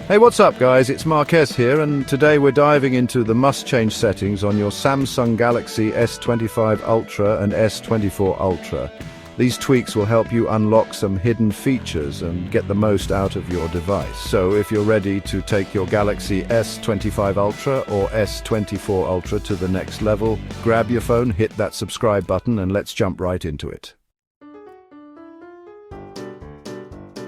Hey, what's up guys? It's Marquez here, and today we're diving into the must-change settings on your Samsung Galaxy S25 Ultra and S24 Ultra. These tweaks will help you unlock some hidden features and get the most out of your device. So if you're ready to take your Galaxy S25 Ultra or S24 Ultra to the next level, grab your phone, hit that subscribe button, and let's jump right into it.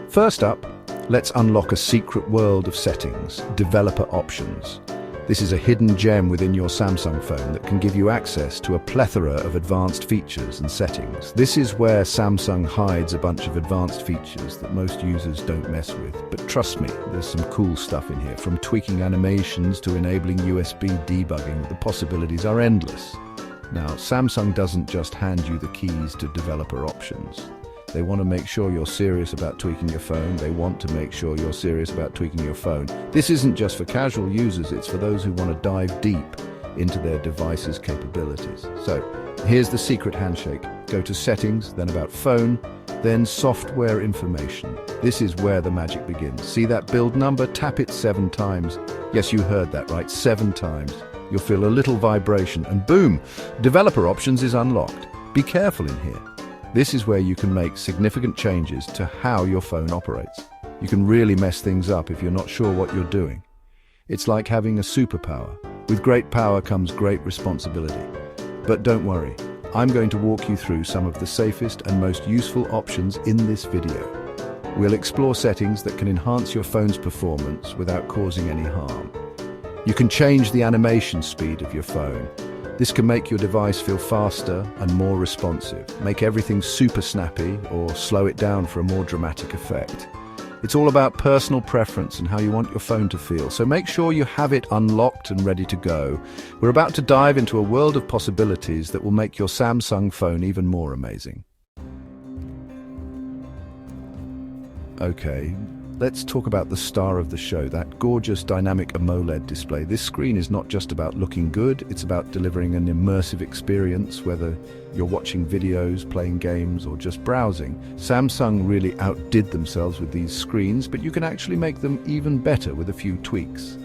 First up, let's unlock a secret world of settings, developer options. This is a hidden gem within your Samsung phone that can give you access to a plethora of advanced features and settings. This is where Samsung hides a bunch of advanced features that most users don't mess with. But trust me, there's some cool stuff in here. From tweaking animations to enabling USB debugging, the possibilities are endless. Now, Samsung doesn't just hand you the keys to developer options. They want to make sure you're serious about tweaking your phone. They want to make sure you're serious about tweaking your phone. This isn't just for casual users, it's for those who want to dive deep into their device's capabilities. So, here's the secret handshake. Go to Settings, then About Phone, then Software Information. This is where the magic begins. See that build number? Tap it 7 times. Yes, you heard that right, 7 times. You'll feel a little vibration, and boom! Developer Options is unlocked. Be careful in here. This is where you can make significant changes to how your phone operates. You can really mess things up if you're not sure what you're doing. It's like having a superpower. With great power comes great responsibility. But don't worry, I'm going to walk you through some of the safest and most useful options in this video. We'll explore settings that can enhance your phone's performance without causing any harm. You can change the animation speed of your phone. This can make your device feel faster and more responsive, make everything super snappy, or slow it down for a more dramatic effect. It's all about personal preference and how you want your phone to feel, so make sure you have it unlocked and ready to go. We're about to dive into a world of possibilities that will make your Samsung phone even more amazing. Okay, let's talk about the star of the show, that gorgeous dynamic AMOLED display. This screen is not just about looking good, it's about delivering an immersive experience, whether you're watching videos, playing games, or just browsing. Samsung really outdid themselves with these screens, but you can actually make them even better with a few tweaks.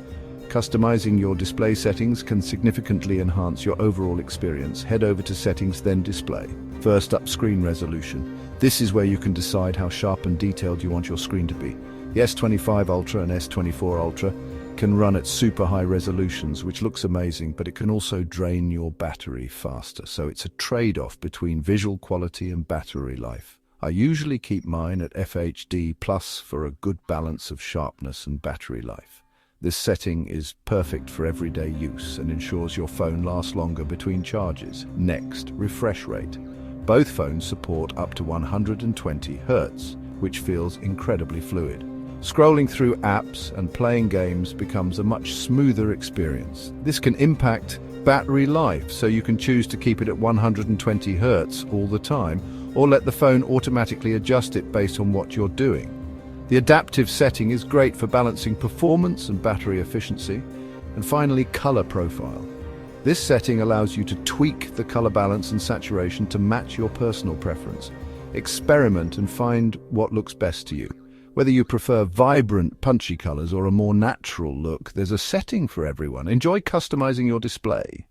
Customizing your display settings can significantly enhance your overall experience. Head over to Settings, then Display. First up, Screen Resolution. This is where you can decide how sharp and detailed you want your screen to be. The S25 Ultra and S24 Ultra can run at super high resolutions, which looks amazing, but it can also drain your battery faster. So it's a trade-off between visual quality and battery life. I usually keep mine at FHD Plus for a good balance of sharpness and battery life. This setting is perfect for everyday use and ensures your phone lasts longer between charges. Next, refresh rate. Both phones support up to 120 Hz, which feels incredibly fluid. Scrolling through apps and playing games becomes a much smoother experience. This can impact battery life, so you can choose to keep it at 120 Hz all the time, or let the phone automatically adjust it based on what you're doing. The adaptive setting is great for balancing performance and battery efficiency. And finally, color profile. This setting allows you to tweak the color balance and saturation to match your personal preference. Experiment and find what looks best to you. Whether you prefer vibrant, punchy colors or a more natural look, there's a setting for everyone. Enjoy customizing your display.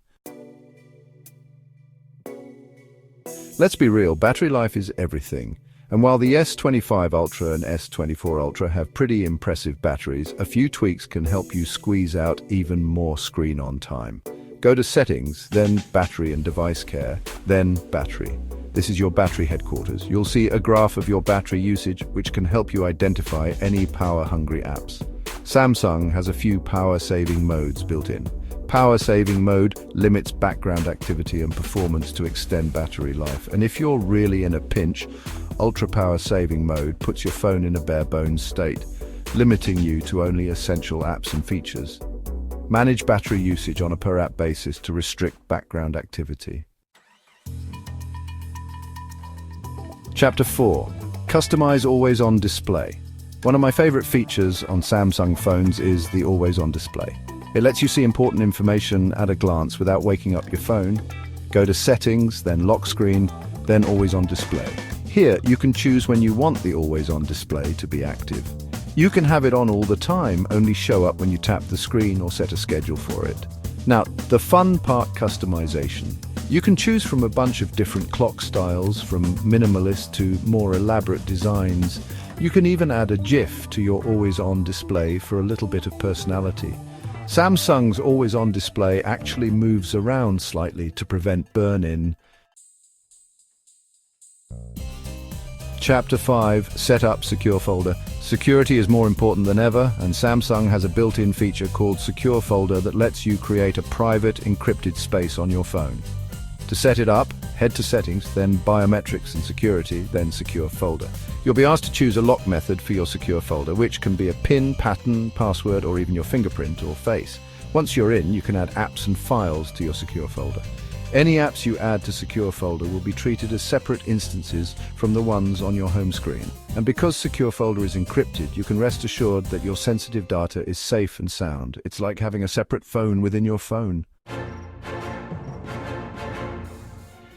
Let's be real, battery life is everything. And while the S25 Ultra and S24 Ultra have pretty impressive batteries, a few tweaks can help you squeeze out even more screen on time. Go to Settings, then Battery and Device Care, then Battery. This is your battery headquarters. You'll see a graph of your battery usage, which can help you identify any power-hungry apps. Samsung has a few power-saving modes built in. Power-saving mode limits background activity and performance to extend battery life. And if you're really in a pinch, Ultra Power-saving mode puts your phone in a bare-bones state, limiting you to only essential apps and features. Manage battery usage on a per-app basis to restrict background activity. Chapter 4. Customize Always-On Display. One of my favorite features on Samsung phones is the Always-On Display. It lets you see important information at a glance without waking up your phone. Go to Settings, then Lock Screen, then Always-On Display. Here, you can choose when you want the Always-On Display to be active. You can have it on all the time, only show up when you tap the screen or set a schedule for it. Now, the fun part, customization. You can choose from a bunch of different clock styles, from minimalist to more elaborate designs. You can even add a GIF to your always-on display for a little bit of personality. Samsung's always-on display actually moves around slightly to prevent burn-in. Chapter 5. Set up Secure Folder. Security is more important than ever, and Samsung has a built-in feature called Secure Folder that lets you create a private, encrypted space on your phone. To set it up, head to Settings, then Biometrics and Security, then Secure Folder. You'll be asked to choose a lock method for your secure folder, which can be a PIN, pattern, password, or even your fingerprint or face. Once you're in, you can add apps and files to your secure folder. Any apps you add to Secure Folder will be treated as separate instances from the ones on your home screen. And because Secure Folder is encrypted, you can rest assured that your sensitive data is safe and sound. It's like having a separate phone within your phone.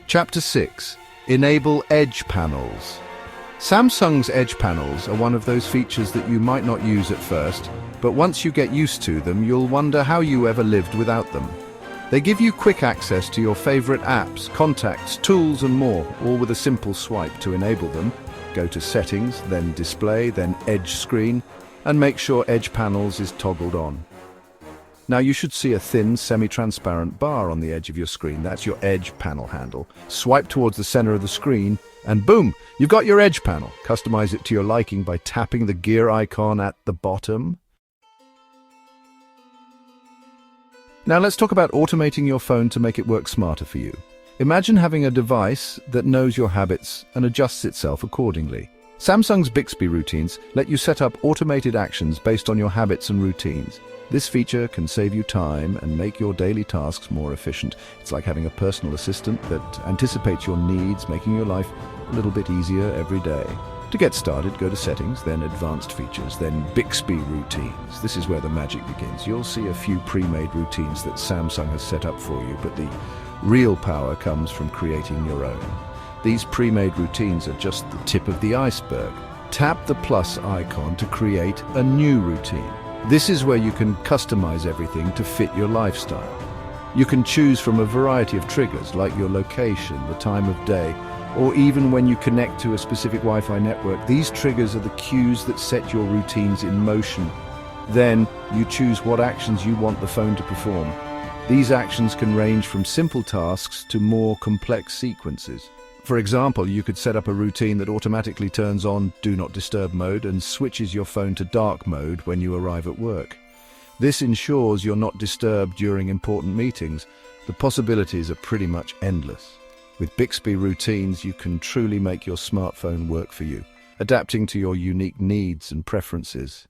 Chapter 6. Enable Edge Panels. Samsung's Edge Panels are one of those features that you might not use at first, but once you get used to them, you'll wonder how you ever lived without them. They give you quick access to your favorite apps, contacts, tools and more, all with a simple swipe. To enable them, go to Settings, then Display, then Edge Screen, and make sure Edge Panels is toggled on. Now you should see a thin, semi-transparent bar on the edge of your screen. That's your Edge panel handle. Swipe towards the center of the screen, and boom, you've got your Edge panel. Customize it to your liking by tapping the gear icon at the bottom. Now let's talk about automating your phone to make it work smarter for you. Imagine having a device that knows your habits and adjusts itself accordingly. Samsung's Bixby routines let you set up automated actions based on your habits and routines. This feature can save you time and make your daily tasks more efficient. It's like having a personal assistant that anticipates your needs, making your life a little bit easier every day. To get started, go to Settings, then Advanced Features, then Bixby Routines. This is where the magic begins. You'll see a few pre-made routines that Samsung has set up for you, but the real power comes from creating your own. These pre-made routines are just the tip of the iceberg. Tap the plus icon to create a new routine. This is where you can customize everything to fit your lifestyle. You can choose from a variety of triggers like your location, the time of day, or even when you connect to a specific Wi-Fi network. These triggers are the cues that set your routines in motion. Then you choose what actions you want the phone to perform. These actions can range from simple tasks to more complex sequences. For example, you could set up a routine that automatically turns on Do Not Disturb mode and switches your phone to dark mode when you arrive at work. This ensures you're not disturbed during important meetings. The possibilities are pretty much endless. With Bixby routines, you can truly make your smartphone work for you, adapting to your unique needs and preferences.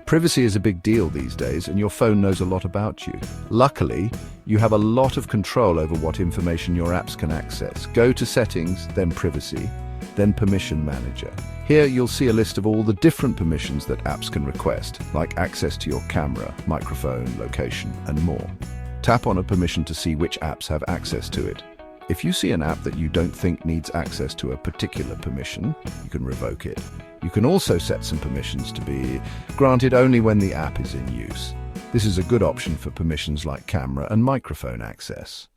Privacy is a big deal these days, and your phone knows a lot about you. Luckily, you have a lot of control over what information your apps can access. Go to Settings, then Privacy, then Permission Manager. Here you'll see a list of all the different permissions that apps can request, like access to your camera, microphone, location, and more. Tap on a permission to see which apps have access to it. If you see an app that you don't think needs access to a particular permission, you can revoke it. You can also set some permissions to be granted only when the app is in use. This is a good option for permissions like camera and microphone access.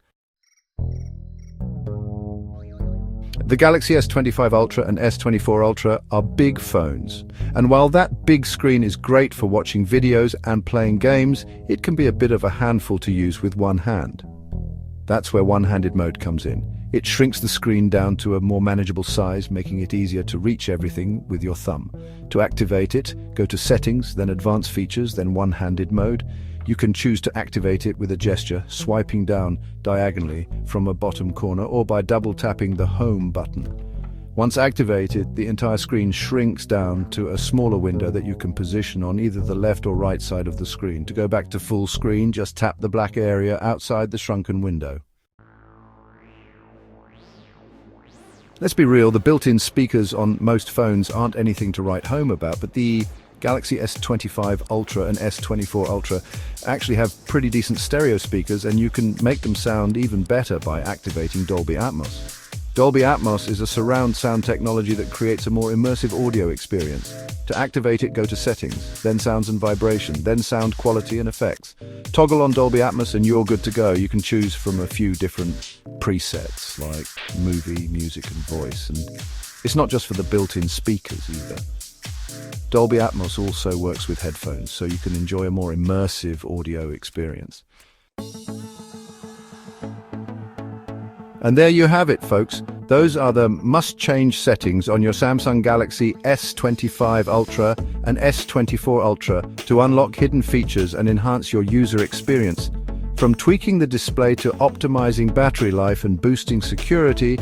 The Galaxy S25 Ultra and S24 Ultra are big phones, and while that big screen is great for watching videos and playing games, it can be a bit of a handful to use with one hand. That's where one-handed mode comes in. It shrinks the screen down to a more manageable size, making it easier to reach everything with your thumb. To activate it, go to Settings, then Advanced Features, then One-Handed Mode. You can choose to activate it with a gesture, swiping down diagonally from a bottom corner or by double-tapping the Home button. Once activated, the entire screen shrinks down to a smaller window that you can position on either the left or right side of the screen. To go back to full screen, just tap the black area outside the shrunken window. Let's be real, the built-in speakers on most phones aren't anything to write home about, but the Galaxy S25 Ultra and S24 Ultra actually have pretty decent stereo speakers, and you can make them sound even better by activating Dolby Atmos. Dolby Atmos is a surround sound technology that creates a more immersive audio experience. To activate it, go to Settings, then Sounds and Vibration, then Sound Quality and Effects. Toggle on Dolby Atmos and you're good to go. You can choose from a few different presets like movie, music and voice. And it's not just for the built-in speakers either. Dolby Atmos also works with headphones, so you can enjoy a more immersive audio experience. And there you have it, folks. Those are the must-change settings on your Samsung Galaxy S25 Ultra and S24 Ultra to unlock hidden features and enhance your user experience. From tweaking the display to optimizing battery life and boosting security,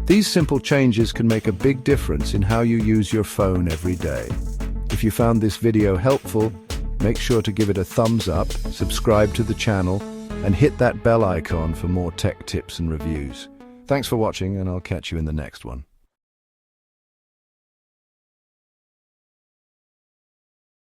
these simple changes can make a big difference in how you use your phone every day. If you found this video helpful, make sure to give it a thumbs up, subscribe to the channel, and hit that bell icon for more tech tips and reviews. Thanks for watching, and I'll catch you in the next one.